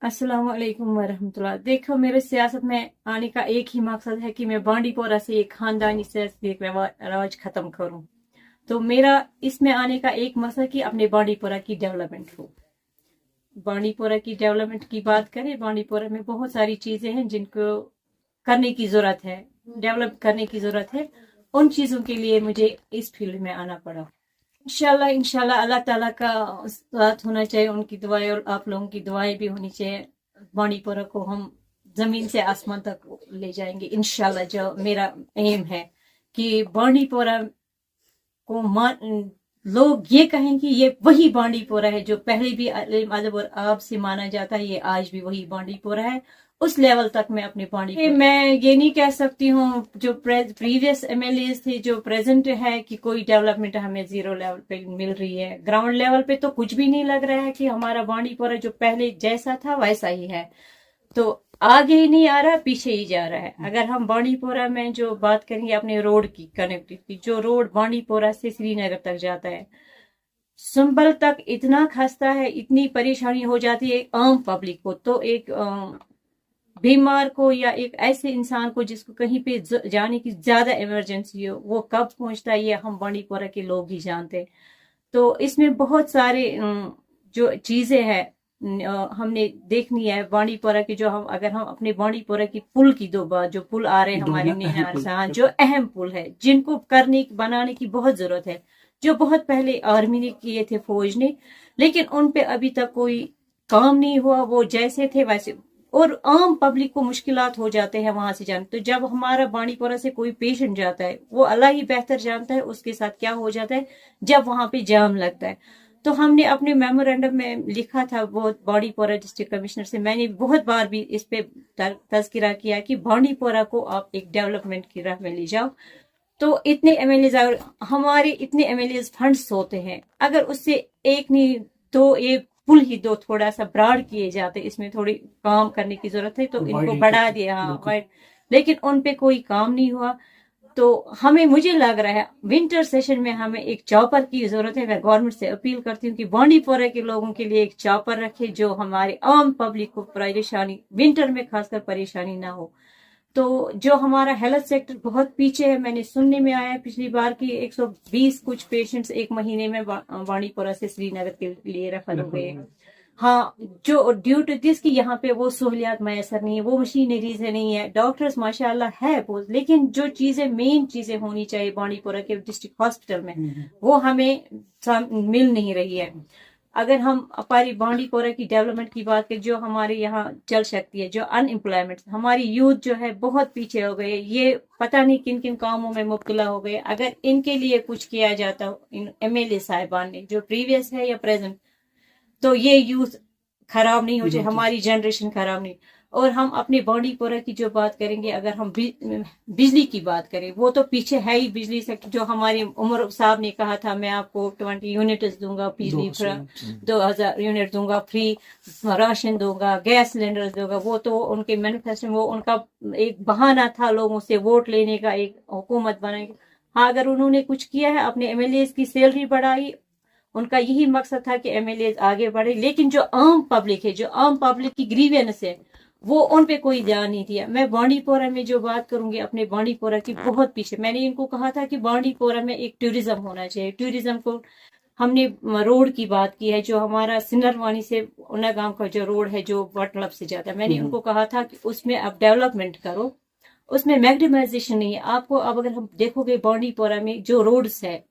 अस्सलाम वालेकुम वरहमतुल्लाह। देखो, मेरे सियासत में आने का एक ही मकसद है कि मैं बांडी पोरा से एक खानदानी सियासत एक रवाज खत्म करूं। तो मेरा इसमें आने का एक मकसद कि अपने बांडी पोरा की डेवलपमेंट हो। बांडी पोरा की डेवलपमेंट की बात करें, बांडी पोरा में बहुत सारी चीजें हैं जिनको करने की जरूरत है, डेवलप करने की जरूरत है। उन चीजों के लिए मुझे इस फील्ड में आना पड़ा। इंशाल्लाह इंशाल्लाह अल्लाह ताला का साथ होना चाहिए, उनकी दुआएं और आप लोगों की दुआएं भी होनी चाहिए। बांडीपोरा को हम जमीन से आसमान तक ले जाएंगे इंशाल्लाह। जो मेरा एम है कि बांडीपोरा को लोग ये कहें कि ये वही बांडीपोरा है जो पहले भी इल्म अदब और आब से माना जाता है, ये आज भी वही बांडीपोरा है। उस लेवल तक मैं अपने बांडी मैं ये नहीं कह सकती हूँ जो प्रीवियस एमएलए थे जो प्रेजेंट है कि कोई डेवलपमेंट हमें जीरो लेवल पे मिल रही है। ग्राउंड लेवल पे तो कुछ भी नहीं लग रहा है कि हमारा बांडीपोरा जो पहले जैसा था वैसा ही है। तो आगे ही नहीं आ रहा, पीछे ही जा रहा है। अगर हम बांडीपोरा में जो बात करेंगे अपने रोड की कनेक्टिविटी, जो रोड बांडीपोरा से श्रीनगर तक जाता है, संभल तक इतना खस्ता है, इतनी परेशानी हो जाती है आम पब्लिक को। तो एक बीमार को या एक ऐसे इंसान को जिसको कहीं पे जाने की ज्यादा इमरजेंसी हो, वो कब पहुंचता है ये हम बांडीपोरा के लोग ही जानते हैं। तो इसमें बहुत सारे जो चीजें हैं हमने देखनी है बांडीपोरा की। जो हम अगर हम अपने बांडीपोरा की पुल की दो बात, जो पुल आ रहे हैं हमारे नीनार से, जो अहम पुल है जिनको बनाने की बहुत जरूरत है, जो बहुत पहले आर्मी ने किए थे, फौज ने, लेकिन उन पे अभी तक कोई काम नहीं हुआ। वो जैसे थे वैसे, और आम पब्लिक को मुश्किलात हो जाते हैं वहां से जाने। तो जब हमारा बांडीपोरा से कोई पेशेंट जाता है, वो अल्लाह ही बेहतर जानता है उसके साथ क्या हो जाता है जब वहां पे जाम लगता है। तो हमने अपने मेमोरेंडम में लिखा था बहुत बांडीपोरा डिस्ट्रिक्ट कमिश्नर से, मैंने बहुत बार भी इस पे तज़किरा किया कि बांडीपोरा को आप एक डेवलपमेंट की राह में ले जाओ। तो इतने एमएलए हमारे इतने एमएलए फंड्स होते हैं, अगर उससे एक नहीं तो एक पुल ही दो थोड़ा सा ब्रॉड किए जाते, इसमें थोड़ी काम करने की जरूरत है तो इनको बढ़ा दिया। हाँ, लेकिन उन पे कोई काम नहीं हुआ। तो मुझे लग रहा है विंटर सेशन में हमें एक चॉपर की जरूरत है। मैं गवर्नमेंट से अपील करती हूँ कि बांडीपोरा के लोगों के लिए एक चॉपर रखे जो हमारे आम पब्लिक को परेशानी, विंटर में खासकर परेशानी ना हो। तो जो हमारा हेल्थ सेक्टर बहुत पीछे है, मैंने सुनने में आया पिछली बार की 120 कुछ पेशेंट्स एक महीने में बांडीपोरा से श्रीनगर के लिए रेफर हो गए। हाँ, जो ड्यू टू दिस की यहाँ पे वो सहूलियात मैसर नहीं है, वो मशीनरीज नहीं है, डॉक्टर्स माशाल्लाह है वो, लेकिन जो चीजें मेन चीजें होनी चाहिए बांडीपोरा के डिस्ट्रिक्ट हॉस्पिटल में वो हमें मिल नहीं रही है। अगर हम हमारी बांडीपोरा की डेवलपमेंट की बात करें, जो हमारे यहाँ चल सकती है, जो अनएम्प्लॉयमेंट, हमारी यूथ जो है बहुत पीछे हो गए, ये पता नहीं किन किन कामों में मुब्तला हो गए। अगर इनके लिए कुछ किया जाता इन एमएलए साहिबान ने, जो प्रीवियस है या प्रेजेंट, तो ये यूथ खराब नहीं हो जाए, हमारी जनरेशन खराब नहीं। और हम अपने बांडीपोरा की जो बात करेंगे, अगर हम बिजली की बात करें, वो तो पीछे है ही बिजली सेक्टर। जो हमारे उमर साहब ने कहा था मैं आपको 20 यूनिट्स दूंगा बिजली, 2000 यूनिट दूंगा फ्री, राशन दूंगा, गैस सिलेंडर दूंगा, वो तो उनके मैनिफेस्टो में वो उनका एक बहाना था लोगों से वोट लेने का, एक हुकूमत बनाएगी। हाँ, अगर उन्होंने कुछ किया है, अपने एमएलए की सैलरी बढ़ाई, उनका यही मकसद था कि एमएलए आगे बढ़े, लेकिन जो आम पब्लिक है, जो आम पब्लिक की ग्रीवेंस है, वो उन पे कोई ध्यान नहीं दिया। मैं बांडीपोरा में जो बात करूंगी अपने बांडीपोरा की बहुत पीछे, मैंने इनको कहा था कि बांडीपोरा में एक टूरिज्म होना चाहिए। टूरिज्म को हमने रोड की बात की है, जो हमारा सिन्नरवानी से उना गांव का जो रोड है जो बटलब से जाता है, मैंने उनको कहा था कि उसमें आप डेवलपमेंट करो, उसमें मैग्निमाइजेशन नहीं है। आपको अब अगर हम देखोगे बांडीपोरा में जो रोड्स है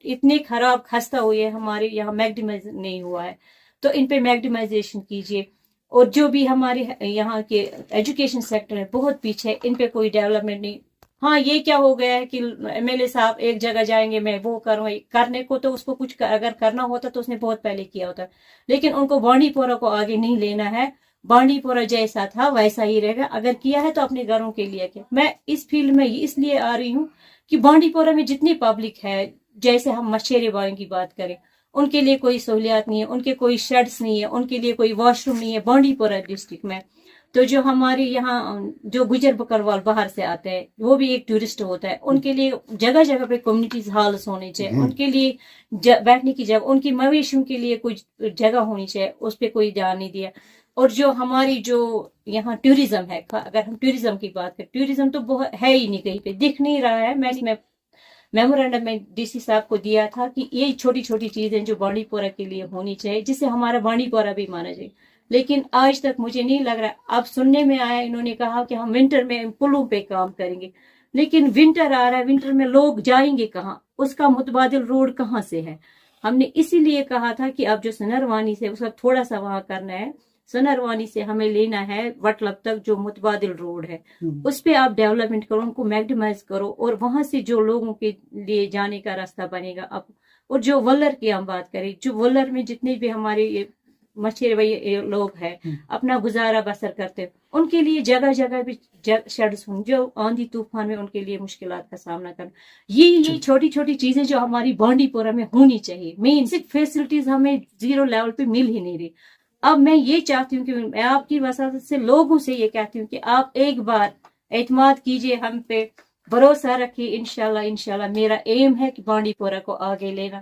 इतने खराब खस्ता हुए है, हमारे यहाँ मैग्निमाइज नहीं हुआ है, तो इन पे मैग्निमाइजेशन कीजिए। और जो भी हमारे यहाँ के एजुकेशन सेक्टर है बहुत पीछे है, इन पे कोई डेवलपमेंट नहीं। हाँ, ये क्या हो गया है कि एमएलए साहब एक जगह जाएंगे, मैं वो करूँ, करने को तो उसको कुछ अगर करना होता तो उसने बहुत पहले किया होता, लेकिन उनको बांडीपोरा को आगे नहीं लेना है। बांडीपोरा जैसा था वैसा ही रहेगा, अगर किया है तो अपने घरों के लिए किया। मैं इस फील्ड में इसलिए आ रही हूँ कि बांडीपोरा में जितनी पब्लिक है, जैसे हम मछेरे भाइयों की बात करें, उनके लिए कोई सहूलियात नहीं है, उनके कोई शेड्स नहीं है, उनके लिए कोई वॉशरूम नहीं है बांडीपोरा डिस्ट्रिक्ट में। तो जो हमारे यहाँ जो गुजर बकरवाल बाहर से आते हैं, वो भी एक टूरिस्ट होता है, उनके लिए जगह जगह पे कम्युनिटीज हॉल्स होने चाहिए, उनके लिए बैठने की जगह, उनकी मवेशियों के लिए कुछ जगह होनी चाहिए, उस पर कोई ध्यान नहीं दिया। اور جو ہماری جو یہاں ٹورزم ہے، اگر ہم ٹورزم کی بات کریں، ٹورزم تو بہت ہے ہی نہیں، کہیں پہ دکھ نہیں رہا ہے. میں میمورینڈم میں ڈی سی صاحب کو دیا تھا کہ یہ چھوٹی چھوٹی چیزیں جو بانڈی پورہ کے لیے ہونی چاہیے، جس سے ہمارا بانڈی پورہ بھی مانا جائے. لیکن آج تک مجھے نہیں لگ رہا. اب سننے میں آیا انہوں نے کہا کہ ہم ونٹر میں پلوں پہ کام کریں گے، لیکن ونٹر آ رہا ہے، ونٹر میں لوگ جائیں گے کہاں؟ اس کا متبادل روڈ کہاں سے ہے؟ ہم نے اسی لیے کہا تھا کہ اب جو سنروانی سے اس کا تھوڑا سا وہاں کرنا ہے، سنروانی سے ہمیں لینا ہے وٹلب تک جو متبادل روڈ ہے، اس پہ آپ ڈیولپمنٹ کرو، ان کو میگڈمائز کرو، اور وہاں سے جو لوگوں کے لیے جانے کا راستہ بنے گا. اب اور جو ولر کی ہم بات کریں، جو ولر میں جتنے بھی ہمارے مچھلی لوگ ہیں اپنا گزارا بسر کرتے، ان کے لیے جگہ جگہ بھی شیڈز ہوں جو آندھی طوفان میں ان کے لیے مشکلات کا سامنا کرنا. یہ چھوٹی چھوٹی چیزیں جو ہماری بانڈی پورہ میں ہونی چاہیے. مین فیسلٹیز ہمیں زیرو لیول پہ مل ہی نہیں رہی. اب میں یہ چاہتی ہوں کہ میں آپ کی وساطت سے لوگوں سے یہ کہتی ہوں کہ آپ ایک بار اعتماد کیجئے، ہم پہ بھروسہ رکھیے. انشاءاللہ میرا ایم ہے کہ بانڈی پورہ کو آگے لینا.